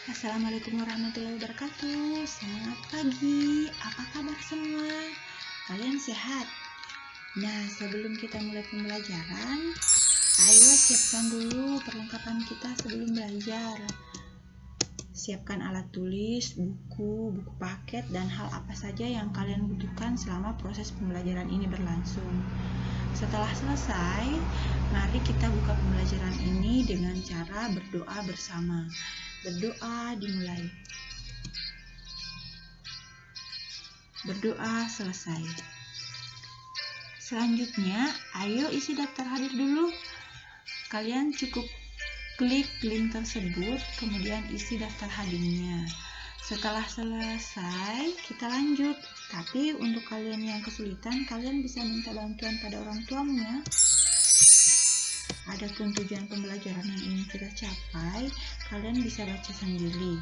Assalamualaikum warahmatullahi wabarakatuh. Selamat pagi, apa kabar semua? Kalian sehat? Nah, sebelum kita mulai pembelajaran, ayo siapkan dulu perlengkapan kita sebelum belajar. Siapkan alat tulis, buku paket, dan hal apa saja yang kalian butuhkan selama proses pembelajaran ini berlangsung. Setelah selesai, mari kita buka pembelajaran ini dengan cara berdoa bersama. Berdoa dimulai. Berdoa selesai. Selanjutnya, ayo isi daftar hadir dulu. Kalian cukup klik link tersebut, kemudian isi daftar hadirnya. Setelah selesai, kita lanjut. Tapi untuk kalian yang kesulitan, kalian bisa minta bantuan pada orang tuamu ya. Adapun tujuan pembelajaran yang ingin kita capai, kalian bisa baca sendiri.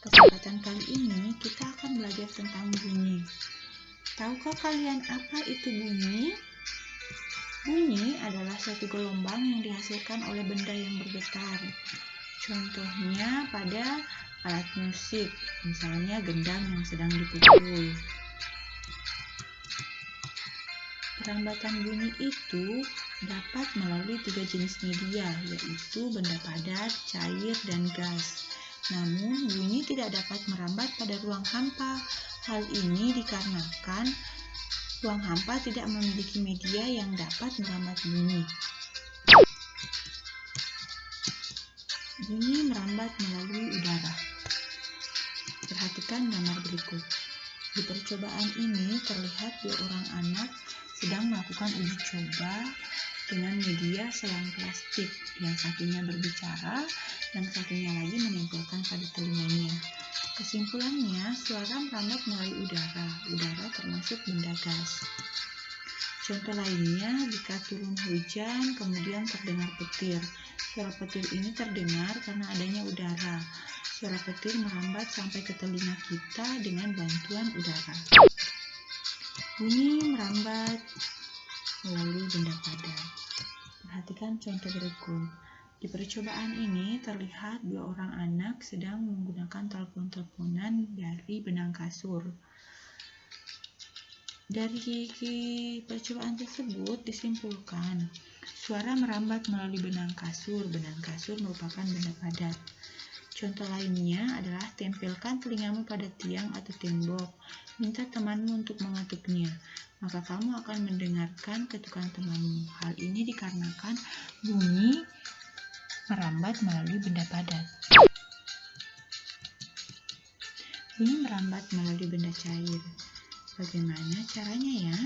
Kesempatan kali ini kita akan belajar tentang bunyi. Tahukah kalian apa itu bunyi? Bunyi adalah suatu gelombang yang dihasilkan oleh benda yang bergetar. Contohnya pada alat musik, misalnya gendang yang sedang dipukul. Perambatan bunyi itu dapat melalui 3 jenis media, yaitu benda padat, cair, dan gas. Namun, bunyi tidak dapat merambat pada ruang hampa. Hal ini dikarenakan ruang hampa tidak memiliki media yang dapat merambat bunyi. Bunyi merambat melalui udara. Perhatikan gambar berikut. Di percobaan ini terlihat 2 orang anak sedang melakukan uji coba dengan media selang plastik. Yang satunya berbicara, yang satunya lagi menempelkan pada telinganya. Kesimpulannya, suara merambat melalui udara. Udara termasuk benda gas. Contoh lainnya, jika turun hujan, kemudian terdengar petir. Suara petir ini terdengar karena adanya udara. Suara petir merambat sampai ke telinga kita dengan bantuan udara. Bunyi merambat melalui benda padat. Perhatikan contoh berikut. Di percobaan ini terlihat 2 orang anak sedang menggunakan telepon-teleponan dari benang kasur. Dari percobaan tersebut disimpulkan, suara merambat melalui benang kasur. Benang kasur merupakan benda padat. Contoh lainnya adalah tempelkan telingamu pada tiang atau tembok. Minta temanmu untuk mengetuknya, maka kamu akan mendengarkan ketukan temanmu. Hal ini dikarenakan bunyi merambat melalui benda padat. Bunyi merambat melalui benda cair. Bagaimana caranya ya?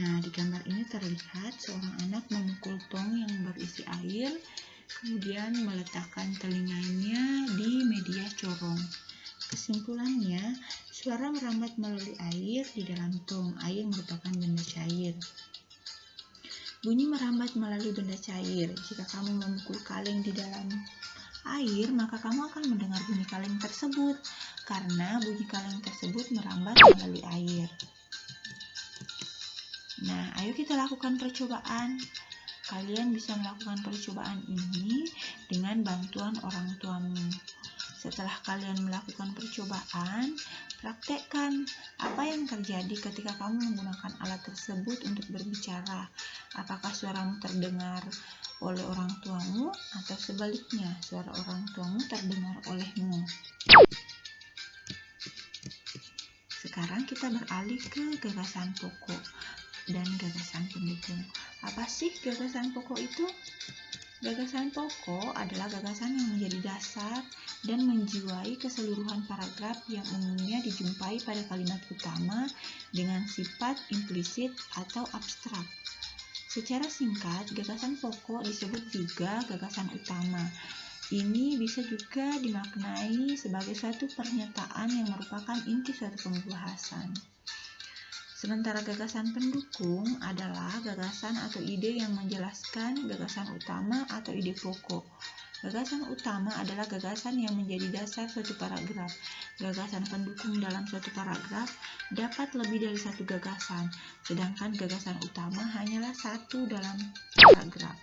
Nah, di gambar ini terlihat seorang anak memukul tong yang berisi air, kemudian meletakkan telinganya di media corong. Kesimpulannya, suara merambat melalui air di dalam tong. Air merupakan benda cair. Bunyi merambat melalui benda cair. Jika kamu memukul kaleng di dalam air, maka kamu akan mendengar bunyi kaleng tersebut, karena bunyi kaleng tersebut merambat melalui air. Nah, ayo kita lakukan percobaan. Kalian bisa melakukan percobaan ini dengan bantuan orang tuamu. Setelah kalian melakukan percobaan, praktekkan apa yang terjadi ketika kamu menggunakan alat tersebut untuk berbicara. Apakah suaramu terdengar oleh orang tuamu atau sebaliknya, suara orang tuamu terdengar olehmu. Sekarang kita beralih ke gagasan pokok dan gagasan pendukung. Apa sih gagasan pokok itu? Gagasan pokok adalah gagasan yang menjadi dasar dan menjiwai keseluruhan paragraf yang umumnya dijumpai pada kalimat utama dengan sifat implisit atau abstrak. Secara singkat, gagasan pokok disebut juga gagasan utama. Ini bisa juga dimaknai sebagai suatu pernyataan yang merupakan inti suatu pembahasan. Sementara gagasan pendukung adalah gagasan atau ide yang menjelaskan gagasan utama atau ide pokok. Gagasan utama adalah gagasan yang menjadi dasar suatu paragraf. Gagasan pendukung dalam suatu paragraf dapat lebih dari satu gagasan, sedangkan gagasan utama hanyalah satu dalam paragraf.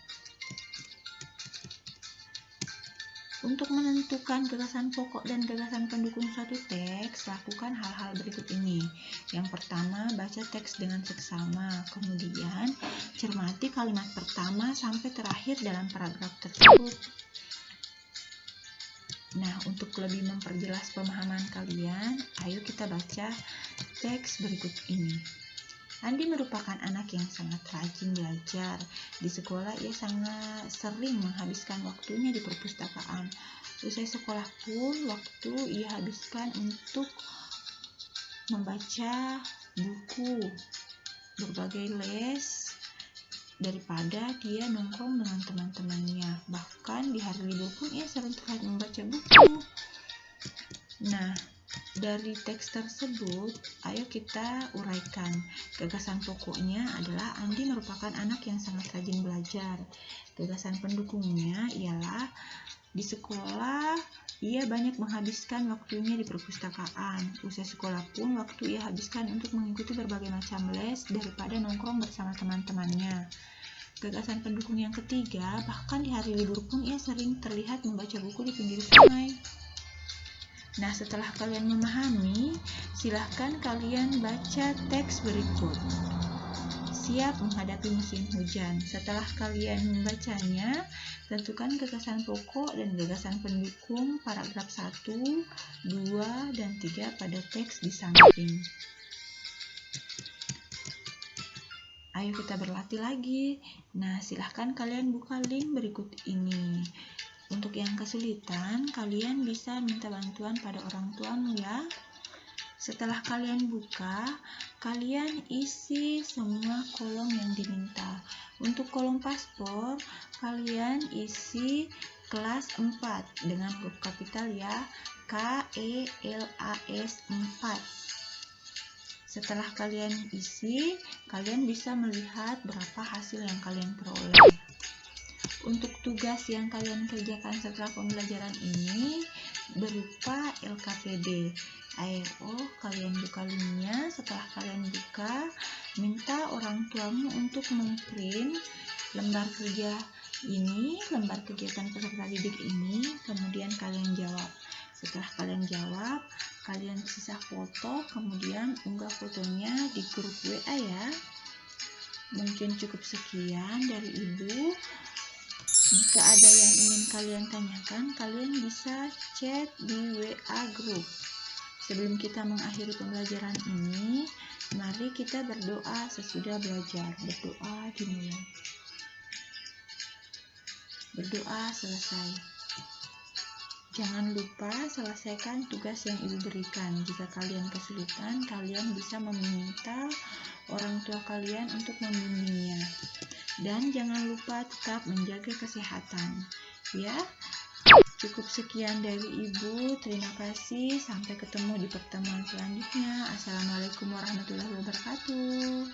Untuk menentukan gagasan pokok dan gagasan pendukung suatu teks, lakukan hal-hal berikut ini. Yang pertama, baca teks dengan seksama. Kemudian, cermati kalimat pertama sampai terakhir dalam paragraf tersebut. Nah, untuk lebih memperjelas pemahaman kalian, ayo kita baca teks berikut ini. Andi merupakan anak yang sangat rajin belajar. Di sekolah ia sangat sering menghabiskan waktunya di perpustakaan. Usai sekolah pun waktu ia habiskan untuk membaca buku, berbagai les, daripada dia nongkrong dengan teman-temannya. Bahkan di hari libur pun ia sering terlihat membaca buku. Nah, dari teks tersebut, ayo kita uraikan. Gagasan pokoknya adalah Andi merupakan anak yang sangat rajin belajar. Gagasan pendukungnya ialah di sekolah ia banyak menghabiskan waktunya di perpustakaan. Usai sekolah pun waktu ia habiskan untuk mengikuti berbagai macam les daripada nongkrong bersama teman-temannya. Gagasan pendukung yang ketiga, bahkan di hari libur pun ia sering terlihat membaca buku di pinggir sungai. Nah, setelah kalian memahami, silahkan kalian baca teks berikut. Siap menghadapi musim hujan. Setelah kalian membacanya, tentukan gagasan pokok dan gagasan pendukung paragraf 1, 2, dan 3 pada teks di samping. Ayo kita berlatih lagi. Nah, silahkan kalian buka link berikut ini. Untuk yang kesulitan, kalian bisa minta bantuan pada orang tuamu ya. Setelah kalian buka, kalian isi semua kolom yang diminta. Untuk kolom paspor, kalian isi kelas 4 dengan huruf kapital ya, KELAS 4. Setelah kalian isi, kalian bisa melihat berapa hasil yang kalian peroleh. Untuk tugas yang kalian kerjakan setelah pembelajaran ini berupa LKPD. Ayo kalian buka linknya. Setelah kalian buka, minta orang tuamu untuk memprint lembar kerja ini, lembar kegiatan peserta didik ini, kemudian kalian jawab. Setelah kalian jawab, kalian sisa foto, kemudian unggah fotonya di grup WA ya. Mungkin cukup sekian dari Ibu. Jika ada yang ingin kalian tanyakan, kalian bisa chat di WA group. Sebelum kita mengakhiri pembelajaran ini, mari kita berdoa sesudah belajar. Berdoa dimulai. Berdoa selesai. Jangan lupa selesaikan tugas yang Ibu berikan. Jika kalian kesulitan, kalian bisa meminta orang tua kalian untuk membimbingnya. Dan jangan lupa tetap menjaga kesehatan. Ya, cukup sekian dari Ibu. Terima kasih. Sampai ketemu di pertemuan selanjutnya. Assalamualaikum warahmatullahi wabarakatuh.